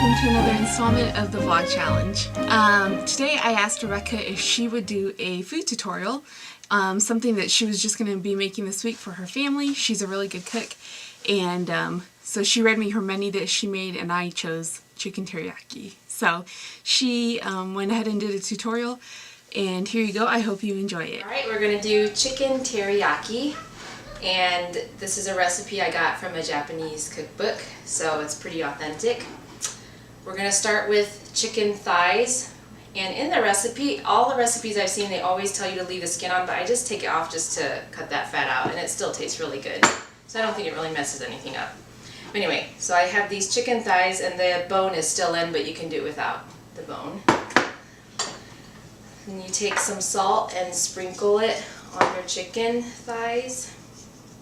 welcome to another installment of the vlog challenge. Today I asked Rebecca if she would do a food tutorial, something that she was just going to be making this week for her family. She's a really good cook, and so she read me her menu that she made, and I chose chicken teriyaki. So she went ahead and did a tutorial, and here you go. I hope you enjoy it. Alright, we're going to do chicken teriyaki. And this is a recipe I got from a Japanese cookbook, so it's pretty authentic. We're going to start with chicken thighs. And in the recipe, all the recipes I've seen, they always tell you to leave the skin on, but I just take it off just to cut that fat out, and it still tastes really good. So I don't think it really messes anything up. But anyway, so I have these chicken thighs, and the bone is still in, but you can do it without the bone. And you take some salt and sprinkle it on your chicken thighs.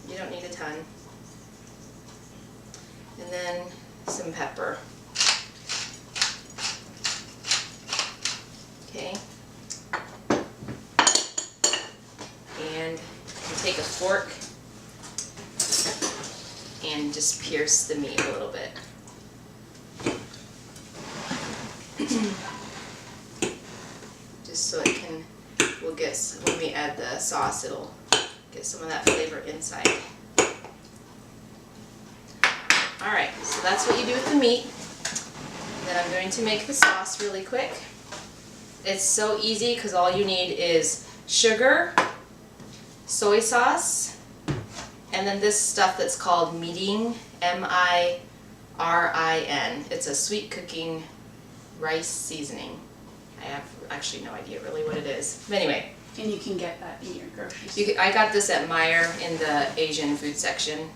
You don't need a ton. And then some pepper. Okay. And you take a fork and just pierce the meat a little bit. Just so it can, we'll get, when we add the sauce, it'll get some of that flavor inside. Alright, so that's what you do with the meat. Then I'm going to make the sauce really quick. It's so easy because all you need is sugar, soy sauce, and then this stuff that's called mirin, M-I-R-I-N. It's a sweet cooking rice seasoning. I have actually no idea really what it is. But anyway. And you can get that in your grocery store. I got this at Meijer in the Asian food section.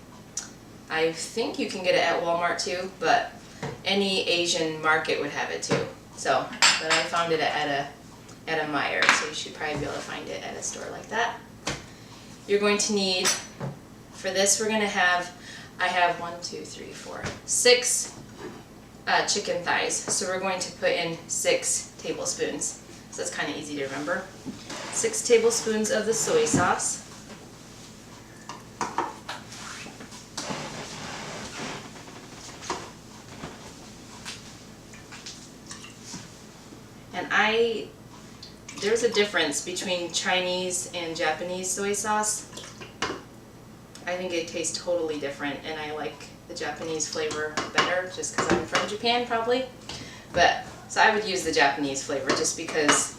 I think you can get it at Walmart too, but any Asian market would have it too. So, but I found it at a Meijer, so you should probably be able to find it at a store like that. You're going to need, for this we're going to have, I have 6 chicken thighs. So we're going to put in 6 tablespoons. So that's kind of easy to remember. 6 tablespoons of the soy sauce. And there's a difference between Chinese and Japanese soy sauce. I think it tastes totally different, and I like the Japanese flavor better just because I'm from Japan probably. But so I would use the Japanese flavor just because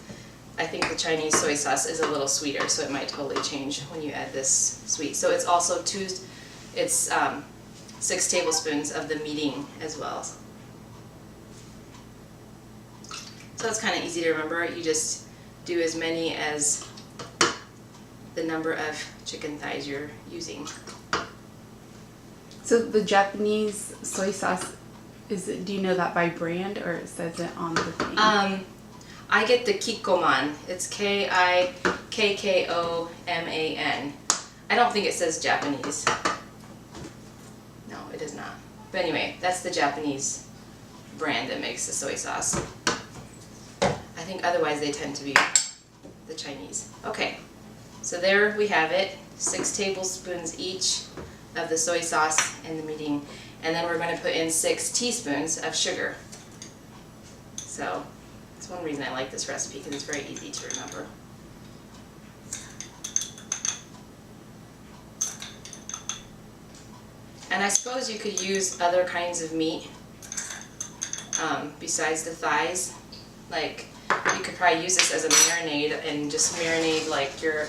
I think the Chinese soy sauce is a little sweeter, so it might totally change when you add this sweet. So it's also 6 tablespoons of the mirin as well. So it's kind of easy to remember. You just do as many as the number of chicken thighs you're using. So the Japanese soy sauce, do you know that by brand, or it says it on the thing? I get the Kikkoman. It's K-I-K-K-O-M-A-N. I don't think it says Japanese. No, it does not. But anyway, that's the Japanese brand that makes the soy sauce. I think otherwise they tend to be the Chinese. Okay, so there we have it. 6 tablespoons each of the soy sauce and the mirin. And then we're going to put in 6 teaspoons of sugar. So that's one reason I like this recipe, because it's very easy to remember. And I suppose you could use other kinds of meat besides the thighs. Like, you could probably use this as a marinade and just marinate like your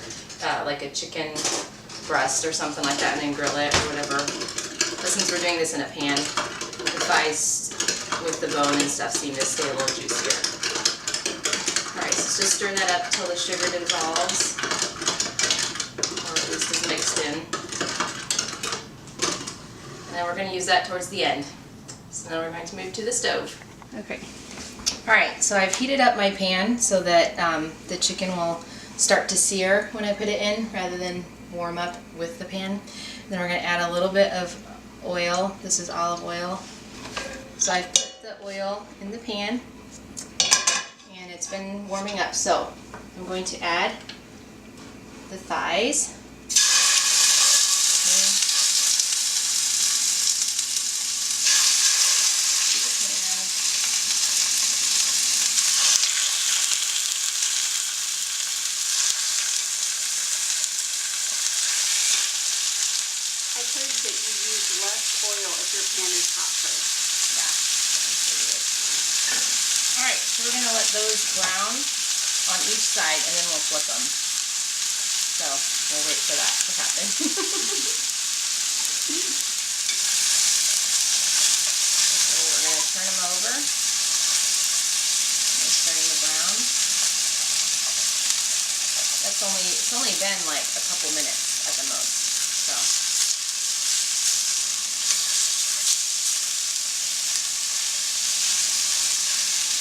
like a chicken breast or something like that, and then grill it or whatever. But since we're doing this in a pan, the thighs with the bone and stuff seem to stay a little juicier. Alright, so just stir that up until the sugar dissolves, or at least is mixed in. And then we're going to use that towards the end. So now we're going to move to the stove. Okay. Alright, so I've heated up my pan so that the chicken will start to sear when I put it in rather than warm up with the pan. Then we're going to add a little bit of oil. This is olive oil. So I've put the oil in the pan and it's been warming up. So I'm going to add the thighs. less oil if your pan is hot first. Yeah. Alright, so we're going to let those brown on each side and then we'll flip them. So we'll wait for that to happen. So we're going to turn them over. They're starting to brown. It's only been like a couple minutes at the most. So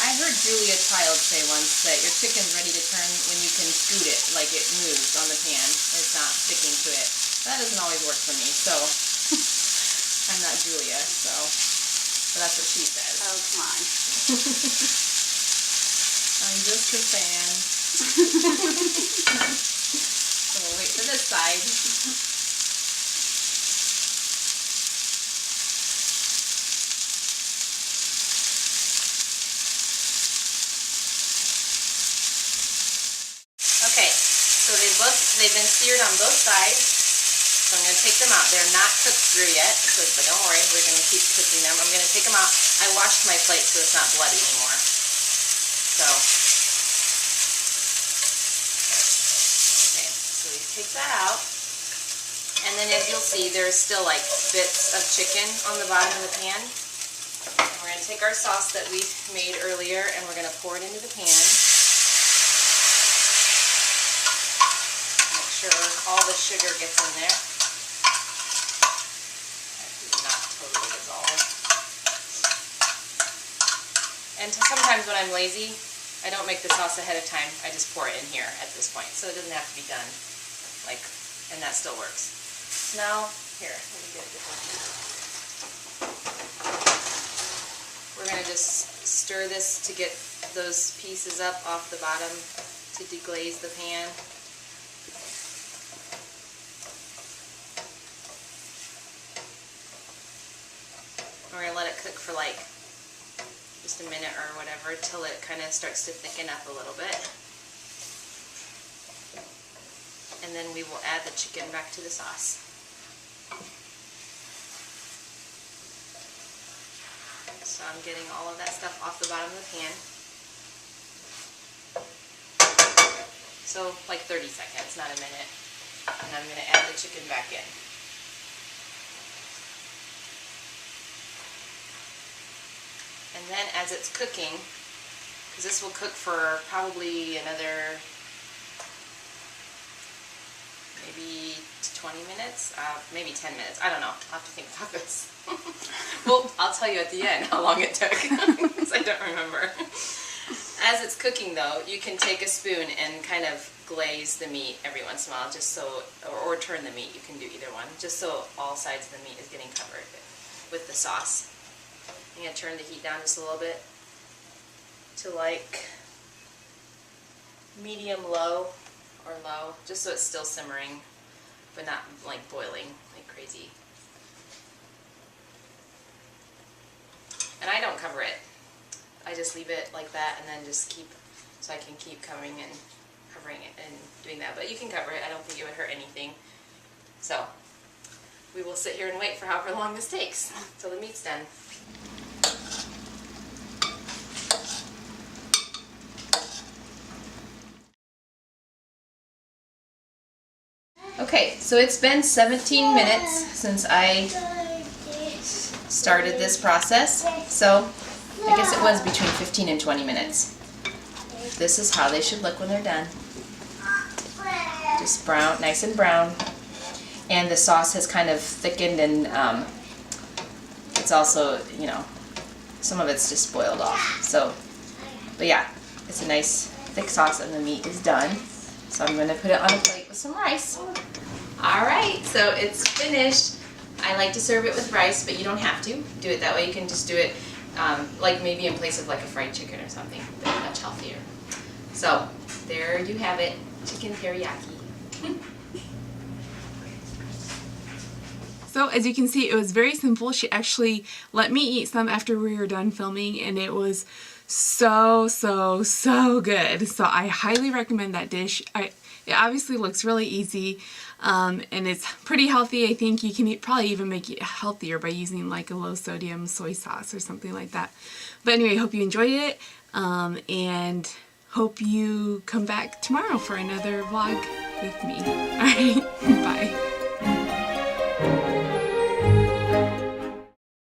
I heard Julia Child say once that your chicken's ready to turn when you can scoot it, like it moves on the pan. It's not sticking to it. That doesn't always work for me, so I'm not Julia, so but that's what she says. Oh, come on. I'm just a fan. So we'll wait for this side. Okay, so they've been seared on both sides. So I'm going to take them out. They're not cooked through yet, but don't worry, we're going to keep cooking them. I'm going to take them out. I washed my plate so it's not bloody anymore. So, okay, so we take that out. And then as you'll see, there's still like bits of chicken on the bottom of the pan. And we're going to take our sauce that we made earlier and we're going to pour it into the pan. Make sure all the sugar gets in there. That does not totally dissolve. And sometimes when I'm lazy, I don't make the sauce ahead of time. I just pour it in here at this point. So it doesn't have to be done. And that still works. Now, here, let me get a different piece. We're going to just stir this to get those pieces up off the bottom to deglaze the pan. We're going to let it cook for like just a minute or whatever till it kind of starts to thicken up a little bit. And then we will add the chicken back to the sauce. So I'm getting all of that stuff off the bottom of the pan. So like 30 seconds, not a minute. And I'm going to add the chicken back in. And then as it's cooking, because this will cook for probably another maybe 20 minutes, maybe 10 minutes. I don't know. I'll have to think about this. Well, I'll tell you at the end how long it took, because I don't remember. As it's cooking, though, you can take a spoon and kind of glaze the meat every once in a while, just so, or turn the meat. You can do either one, just so all sides of the meat is getting covered with the sauce. I'm going to turn the heat down just a little bit to like medium low or low, just so it's still simmering, but not like boiling like crazy. And I don't cover it. I just leave it like that and then just keep, so I can keep coming and covering it and doing that. But you can cover it. I don't think it would hurt anything. So we will sit here and wait for however long this takes till the meat's done. Okay, so it's been 17 minutes since I started this process, so I guess it was between 15 and 20 minutes. This is how they should look when they're done. Just brown, nice and brown. And the sauce has kind of thickened and it's also, you know, some of it's just boiled off. So, but yeah, it's a nice thick sauce and the meat is done. So I'm going to put it on a plate with some rice. Alright, so it's finished. I like to serve it with rice, but you don't have to do it that way. You can just do it like maybe in place of like a fried chicken or something, but much healthier. So there you have it, chicken teriyaki. So as you can see, it was very simple. She actually let me eat some after we were done filming, and it was so good. So I highly recommend that dish. It obviously looks really easy, and it's pretty healthy. I think you can probably even make it healthier by using like a low sodium soy sauce or something like that. But anyway, hope you enjoyed it, and hope you come back tomorrow for another vlog with me. Alright,